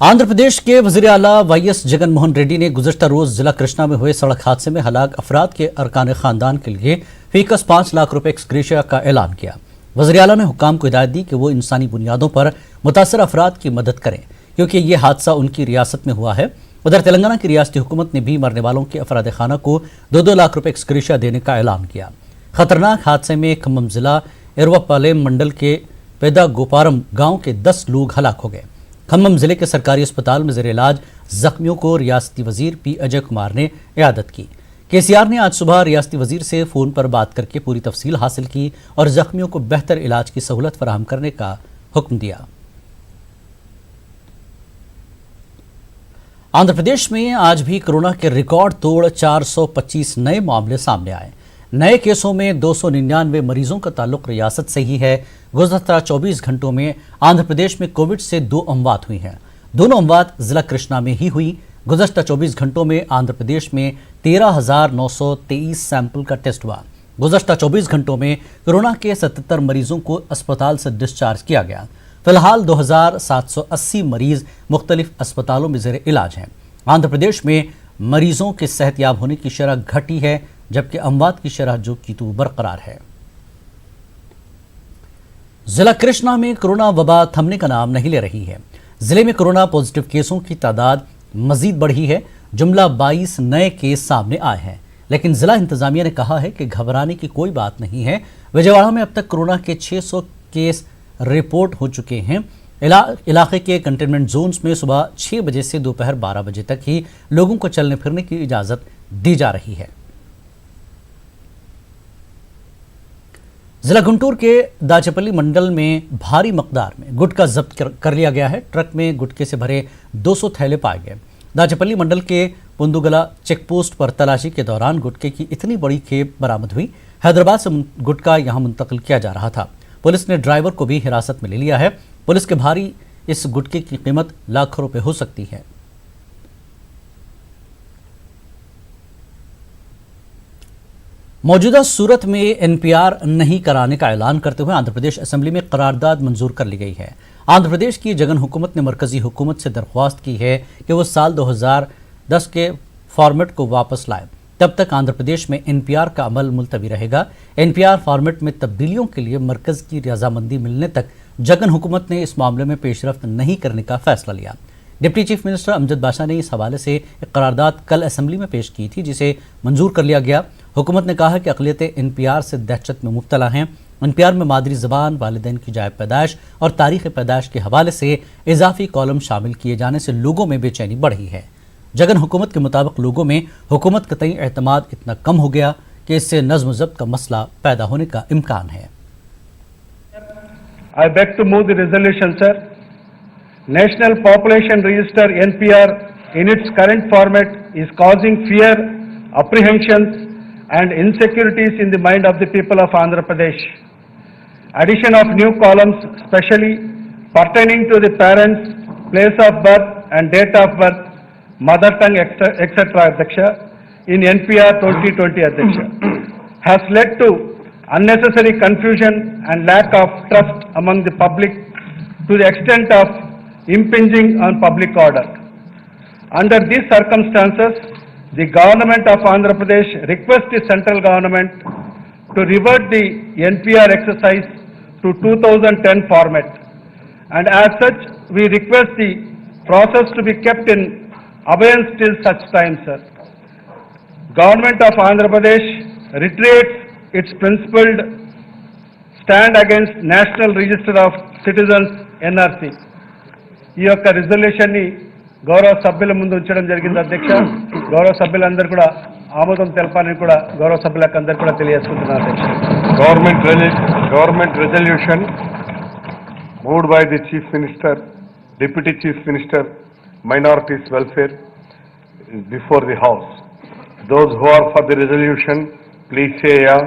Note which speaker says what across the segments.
Speaker 1: आंध्र प्रदेश के वजीर आला वाईएस जगन मोहन रेड्डी ने गुज़श्ता रोज जिला कृष्णा में हुए सड़क हादसे में हलाक अफराद के अरकान खानदान के लिए फीकस 5 लाख रुपए एक्सग्रेशिया का ऐलान किया। वजीर आला ने हुक्काम को हिदायत दी कि वो इंसानी बुनियादों पर मुतासर अफराद की मदद करें, क्योंकि ये हादसा उनकी रियासत में हुआ है। उधर तेलंगाना की रियासती हुकूमत ने भी मरने वालों के अफराद खाना को 2-2 लाख रुपए एक्सग्रेशिया देने का ऐलान किया। खतरनाक हादसे में खम्मम जिला एरवापालेम मंडल के पेदा गोपारम गांव के 10 लोग हलाक हो गए। खम्मम जिले के सरकारी अस्पताल में जेर इलाज जख्मियों को रियासती वजीर पी अजय कुमार ने इयादत की। केसीआर ने आज सुबह रियासती वजीर से फोन पर बात करके पूरी तफसील हासिल की और जख्मियों को बेहतर इलाज की सहूलत फराहम करने का हुक्म दिया। आंध्र प्रदेश में आज भी कोरोना के रिकॉर्ड तोड़ 425 नए मामले सामने आए। नए केसों में 299 मरीजों का ताल्लुक रियासत से ही है। गुज़श्ता 24 घंटों में आंध्र प्रदेश में कोविड से 2 अमवात हुई हैं। दोनों अमवात जिला कृष्णा में ही हुई। गुज़श्ता 24 घंटों में आंध्र प्रदेश में 13,923 सैंपल का टेस्ट हुआ। गुज़श्ता 24 घंटों में कोरोना के 77 मरीजों को अस्पताल से डिस्चार्ज किया गया। फिलहाल 2,780 मरीज मुख्तलिफ अस्पतालों में जेर इलाज हैं। आंध्र प्रदेश में मरीजों के सेहतयाब होने की शरह घटी है, जबकि अमवात की शरह जो की तो बरकरार है। जिला कृष्णा में कोरोना वबा थमने का नाम नहीं ले रही है। जिले में कोरोना पॉजिटिव केसों की तादाद मजीद बढ़ी है। जुमला 22 नए केस सामने आए हैं, लेकिन जिला इंतजामिया ने कहा है कि घबराने की कोई बात नहीं है। विजयवाड़ा में अब तक कोरोना के 600 केस रिपोर्ट हो चुके हैं। इलाके के कंटेनमेंट जोन्स में सुबह 6 बजे से दोपहर 12 बजे तक ही लोगों को चलने फिरने की इजाजत दी जा रही है। जिला गुंटूर के दाचेपल्ली मंडल में भारी मकदार में गुटखा जब्त कर लिया गया है। ट्रक में गुटखे से भरे 200 थैले पाए गए। दाचेपल्ली मंडल के पुंदुगला चेकपोस्ट पर तलाशी के दौरान गुटखे की इतनी बड़ी खेप बरामद हुई। हैदराबाद से गुटखा यहां मुंतकिल किया जा रहा था। पुलिस ने ड्राइवर को भी हिरासत में ले लिया है। पुलिस के भारी इस गुटखे की कीमत लाखों रुपए हो सकती है। मौजूदा सूरत में एनपीआर नहीं कराने का ऐलान करते हुए आंध्र प्रदेश असेंबली में करारदाद मंजूर कर ली गई है। आंध्र प्रदेश की जगन हुकूमत ने मरकजी हुकूमत से दरख्वास्त की है कि वो साल 2010 के फॉर्मेट को वापस लाए। तब तक आंध्र प्रदेश में एनपीआर का अमल मुलतवी रहेगा। एनपीआर फॉर्मेट में तब्दीलियों के लिए मरकज की रजामंदी मिलने तक जगन हुकूमत ने इस मामले में पेशरफ्त नहीं करने का फैसला लिया। डिप्टी चीफ मिनिस्टर अमजद बाशा ने इस हवाले से एक करारदाद कल असेंबली में पेश की थी, जिसे मंजूर कर लिया गया। हुकूमत ने कहा कि अक़लियतें एनपीआर से दहशत में मुब्तला हैं। एनपीआर में मादरी ज़बान, वालिदैन की जाए पैदाइश और तारीख़ पैदाइश के हवाले से इजाफी कॉलम शामिल किए जाने से लोगों में बेचैनी बढ़ी है। जगन हुकूमत के मुताबिक लोगों में हुकूमत का तई एतमाद इतना कम हो गया कि इससे नज़्म ज़ब्त का मसला पैदा होने का इम्कान है।
Speaker 2: I beg to move the resolution, sir. National Population Register NPR in its current format is causing fear, apprehensions and insecurities in the mind of the people of Andhra Pradesh. Addition of new columns specially pertaining to the parents, place of birth and date of birth, mother tongue etc. Adhyaksha, in NPR 2020 Adhyaksha, has led to unnecessary confusion and lack of trust among the public to the extent of impinging on public order. Under these circumstances, the government of Andhra Pradesh requests the central government to revert the NPR exercise to 2010 format, and as such we request the process to be kept in abeyance till such time, sir. Government of Andhra Pradesh reiterates its principled stand against National Register of Citizens NRC. ఈ యొక్క resolution ని గౌరవ సభ్యుల ముందు ఉంచడం జరిగింది అధ్యక్ష. గౌరవ సభ్యులందరూ కూడా ఆమోదం తెలపాలని కూడా గౌరవ సభ్యులకు అందరూ కూడా తెలియజేసుకుంటున్నారు అధ్యక్ష.
Speaker 3: Government resolution moved by the chief minister, deputy chief minister, minorities welfare before the house. Those who are for the resolution, please say yeah.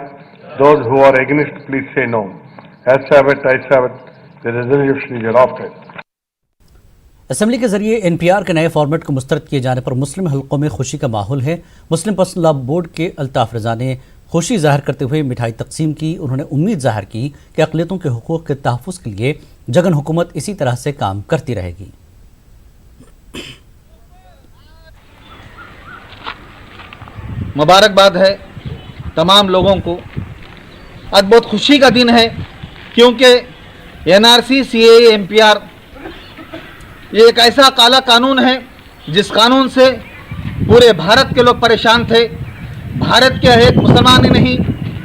Speaker 3: Those who are against, please say no. As have it, the resolution is adopted.
Speaker 1: Assembly के जरिए NPR के नए format को मुस्तरद किए जाने पर मुस्लिम हलकों में खुशी का माहौल है। मुस्लिम पर्सनल लॉ बोर्ड के अल्ताफ रजा ने खुशी जाहिर करते हुए मिठाई तकसीम की। उन्होंने उम्मीद जाहिर की कि अक़लियतों के हुकूक़ के तहफ़्फ़ुज़ के लिए जगन हुकूमत इसी तरह से काम करती रहेगी।
Speaker 4: मुबारकबाद है तमाम लोगों को। आज बहुत खुशी का दिन है क्योंकि एनआरसी, सीएए, एमपीआर ये एक ऐसा काला कानून है जिस कानून से पूरे भारत के लोग परेशान थे। भारत के एक मुसलमान ही नहीं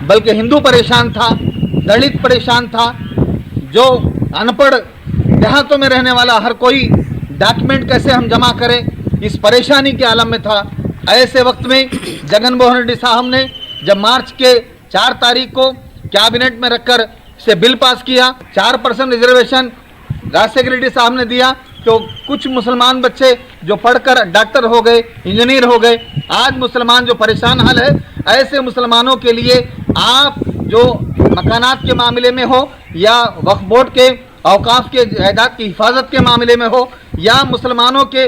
Speaker 4: बल्कि हिंदू परेशान था, दलित परेशान था, जो अनपढ़ देहातों में रहने वाला हर कोई डॉक्यूमेंट कैसे हम जमा करें इस परेशानी के आलम में था। ऐसे वक्त में जगन मोहन रेड्डी साहब ने जब मार्च के 4 तारीख को कैबिनेट में रखकर इसे बिल पास किया, 4% रिजर्वेशन राजशेखर रेड्डी साहब ने दिया, तो कुछ मुसलमान बच्चे जो पढ़कर डॉक्टर हो गए, इंजीनियर हो गए। आज मुसलमान जो परेशान हाल है, ऐसे मुसलमानों के लिए आप जो मकानात के मामले में हो या वक्फ बोर्ड के औकाफ के जायदाद की हिफाजत के मामले में हो या मुसलमानों के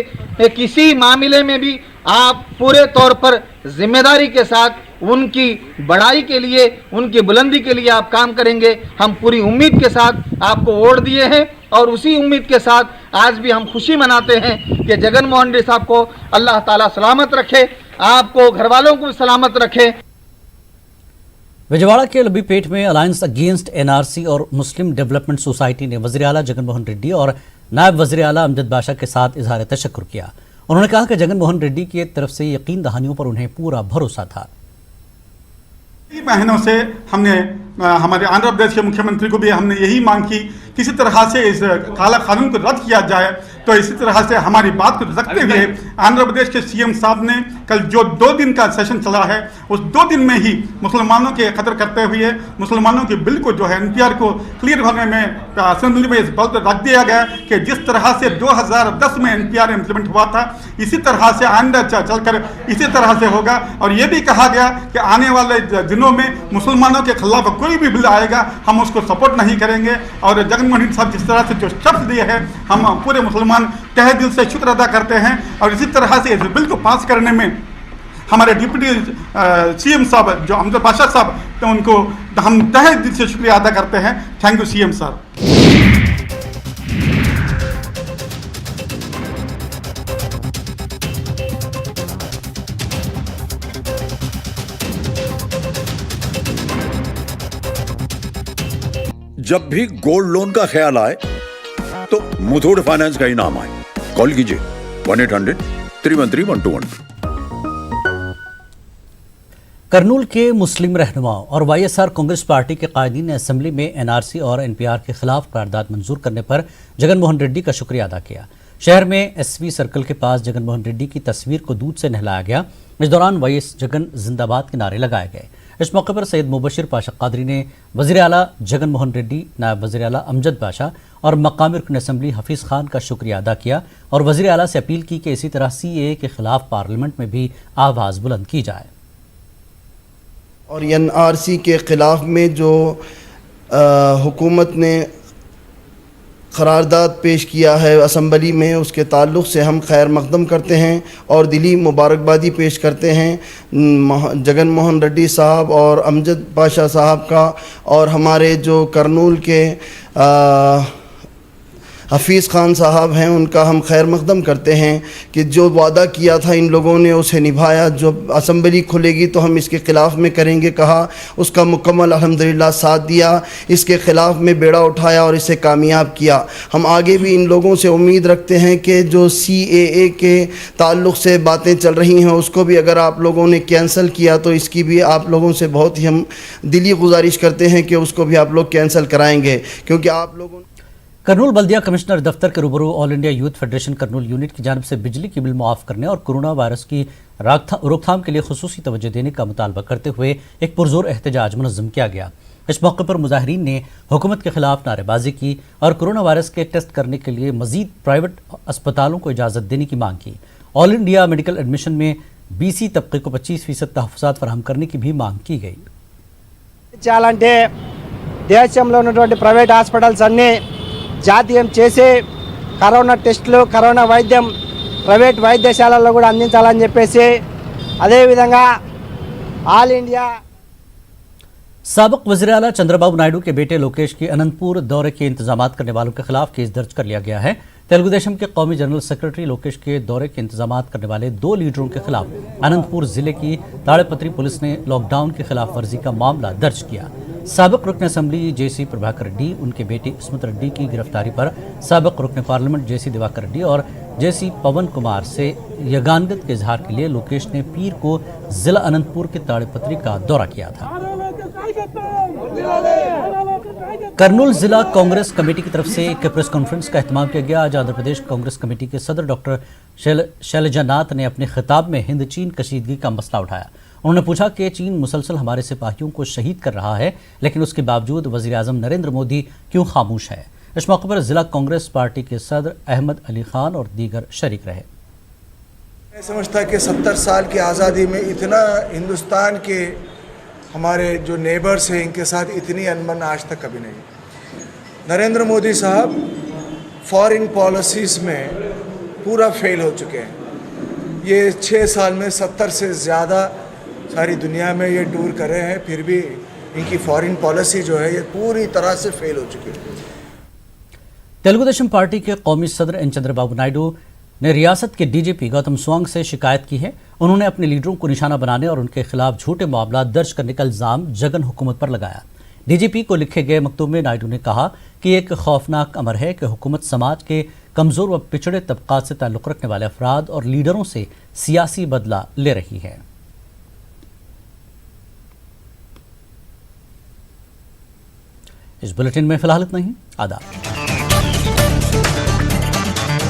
Speaker 4: किसी मामले में भी आप पूरे तौर पर जिम्मेदारी के साथ उनकी बढ़ाई के लिए, उनकी बुलंदी के लिए आप काम करेंगे। हम पूरी उम्मीद के साथ आपको वोट दिए हैं और उसी उम्मीद के साथ आज भी हम खुशी मनाते हैं कि जगन मोहन रेड्डी साहब को अल्लाह ताला सलामत रखे, आपको घर वालों को भी सलामत रखे।
Speaker 1: विजयवाड़ा के लबीपेट में अलायंस अगेंस्ट एनआरसी और मुस्लिम डेवलपमेंट सोसाइटी ने वज़ीर आला जगन मोहन रेड्डी और नायब वज़ीर आला अमजद बाशा के साथ इजहार तशक्कुर किया। उन्होंने कहा कि जगन मोहन रेड्डी की तरफ से यकीन दहानियों पर उन्हें पूरा भरोसा था।
Speaker 5: कई महीनों से हमने हमारे आंध्र प्रदेश के मुख्यमंत्री को भी हमने यही मांग की, किसी तरह से इस काला कानून को रद्द किया जाए। तो इसी तरह से हमारी बात को रखते हुए आंध्र प्रदेश के सीएम साहब ने कल जो 2 दिन का सेशन चला है, उस 2 दिन में ही मुसलमानों के कदर करते हुए मुसलमानों के बिल को जो है एनपीआर को क्लियर होने में असेंबली में इस बल रख दिया गया कि जिस तरह से 2010 में एनपीआर इम्प्लीमेंट हुआ था, इसी तरह से आइंदा चलकर इसी तरह से होगा। और ये भी कहा गया कि आने वाले दिनों में मुसलमानों के खिलाफ कोई भी बिल आएगा हम उसको सपोर्ट नहीं करेंगे। और जगन मोहन रेड्डी साहब जिस तरह से जो शब्द दिए हैं, हम पूरे मुसलमान तहे दिल से शुक्र अदा करते हैं। और इसी तरह से इस बिल को पास करने में हमारे डिप्टी सीएम साहब जो अमजद बाशा साहब, तो उनको हम तहे दिल से शुक्रिया अदा करते हैं। थैंक यू सीएम साहब।
Speaker 6: जब भी गोल्ड लोन का ख्याल आए तो मुथूट फाइनेंस का ही नाम आए। कॉल कीजिए 1-800-313-1212।
Speaker 1: करनूल के मुस्लिम रहनुमाओं और वाईएसआर कांग्रेस पार्टी के कायदीन ने असेंबली में एनआरसी और एनपीआर के खिलाफ करारदाद मंजूर करने पर जगन मोहन रेड्डी का शुक्रिया अदा किया। शहर में एसवी सर्कल के पास जगन मोहन रेड्डी की तस्वीर को दूध से नहलाया गया। इस दौरान वाईएस जगन जिंदाबाद के नारे लगाए गए। इस मौके पर सैयद मुबशिर पाशा कादरी ने वज़ीर आला जगन मोहन रेड्डी, नायब वज़ीर आला अमजद बाशा और मकामी रुकन असम्बली हफीज़ खान का शुक्रिया अदा किया और वज़ीर आला से अपील की कि इसी तरह सीएए के खिलाफ पार्लियामेंट में भी आवाज़ बुलंद की जाए।
Speaker 7: और एनआरसी के ख़िलाफ़ में जो हुकूमत ने करारदाद पेश किया है असम्बली में, उसके ताल्लुक़ से हम खैर मक़दम करते हैं और दिली मुबारकबादी पेश करते हैं जगन मोहन रेड्डी साहब और अमजद बाशा साहब का। और हमारे जो करनूल के हफीज़ खान साहब हैं, उनका हम खैर मक़दम करते हैं कि जो वादा किया था इन लोगों ने उसे निभाया। जो असम्बली खुलेगी तो हम इसके ख़िलाफ़ में करेंगे कहा, उसका मुकम्मल अल्हम्दुलिल्लाह साथ दिया, इसके ख़िलाफ़ में बेड़ा उठाया और इसे कामयाब किया। हम आगे भी इन लोगों से उम्मीद रखते हैं कि जो सीएए के ताल्लुक़ से बातें चल रही हैं उसको भी अगर आप लोगों ने कैंसिल किया तो इसकी भी आप लोगों से बहुत ही हम दिली गुजारिश करते हैं कि उसको भी आप लोग कैंसिल कराएँगे, क्योंकि आप लोगों
Speaker 1: करनूल बल्दिया कमिश्नर दफ्तर के रूबरू all India youth federation Kurnool unit की जानिब से बिजली की बिल मुआफ़ करने और कोरोना वायरस की रोकथाम के लिए खुसूसी तवज्जो देने का मुतालबा करते हुए एक पुरजोर एहतजाज मुनज़्ज़म किया गया। इस मौके पर मुजाहिरीन ने हुकूमत के खिलाफ नारेबाजी की और कोरोना वायरस के टेस्ट करने के लिए मजीद प्राइवेट अस्पतालों को इजाज़त देने की मांग की। ऑल इंडिया मेडिकल एडमिशन में BC तबके को 25% तहफ़्फ़ुज़ात फराहम करने की भी मांग की गई।
Speaker 8: చాలంటే దేశంలో ఉన్నటువంటి ప్రైవేట్ హాస్పిటల్స్ అన్నీ జాతీయం చేసి కరోనా టెస్టులు, కరోనా వైద్యం ప్రైవేట్ వైద్యశాలల్లో కూడా అందించాలని చెప్పేసి, అదేవిధంగా ఆల్ ఇండియా
Speaker 1: साबिक वज़ीर आला चंद्रबाबू नायडू के बेटे लोकेश के अनंतपुर दौरे के इंतजाम करने वालों के खिलाफ केस दर्ज कर लिया गया है। तेलुगु देशम के कौमी जनरल सेक्रेटरी लोकेश के दौरे के इंतजाम करने वाले 2 लीडरों के खिलाफ अनंतपुर जिले की ताड़ेपत्री पुलिस ने लॉकडाउन की खिलाफ वर्जी का मामला दर्ज किया। साबिक रुकन असम्बली जेसी प्रभाकर रेड्डी, उनके बेटे इस्मत रेड्डी की गिरफ्तारी पर साबिक रुकन पार्लियामेंट जेसी दिवाकर रेड्डी और जेसी पवन कुमार से यगानगत के इजहार के लिए लोकेश ने पीर को जिला अनंतपुर के ताड़ेपत्री का दौरा किया था। कर्नूल जिला कांग्रेस कमेटी की तरफ से एक प्रेस कॉन्फ्रेंस का एहतमाम किया गया। आज आंध्र प्रदेश कांग्रेस कमेटी के सदर डॉक्टर शैलजानाथ ने अपने खिताब में हिंद चीन कशीदगी का मसला उठाया। उन्होंने पूछा कि चीन मुसलसल हमारे सिपाहियों को शहीद कर रहा है, लेकिन उसके बावजूद वज़ीर आज़म नरेंद्र मोदी क्यों खामोश है। इस मौके पर जिला कांग्रेस पार्टी के सदर अहमद अली खान और दीगर शरीक रहे।
Speaker 9: मैं समझता कि 70 साल की आज़ादी में इतना हिंदुस्तान के हमारे जो नेबर्स हैं इनके साथ इतनी अनबन आज तक कभी नहीं। नरेंद्र मोदी साहब फॉरेन पॉलिसीज़ में पूरा फेल हो चुके हैं। ये 6 साल में 70 से ज़्यादा सारी दुनिया में ये टूर कर रहे हैं, फिर भी इनकी फॉरेन पॉलिसी जो है ये पूरी तरह से फेल हो चुकी है।
Speaker 1: तेलुगु देशम पार्टी के कौमी सदर एन चंद्रबाबू नायडू ने रियासत के डीजीपी गौतम स्वांग से शिकायत की है। उन्होंने अपने लीडरों को निशाना बनाने और उनके खिलाफ झूठे मामला दर्ज करने का इल्जाम जगन हुकूमत पर लगाया। डीजीपी को लिखे गए मकतूब में नायडू ने कहा कि एक खौफनाक अमर है कि हुकूमत समाज के कमजोर व पिछड़े तबकात से ताल्लुक़ रखने वाले अफराद और लीडरों से सियासी बदला ले रही है। इस बुलेटिन में फिलहाल इतना ही। आदाब।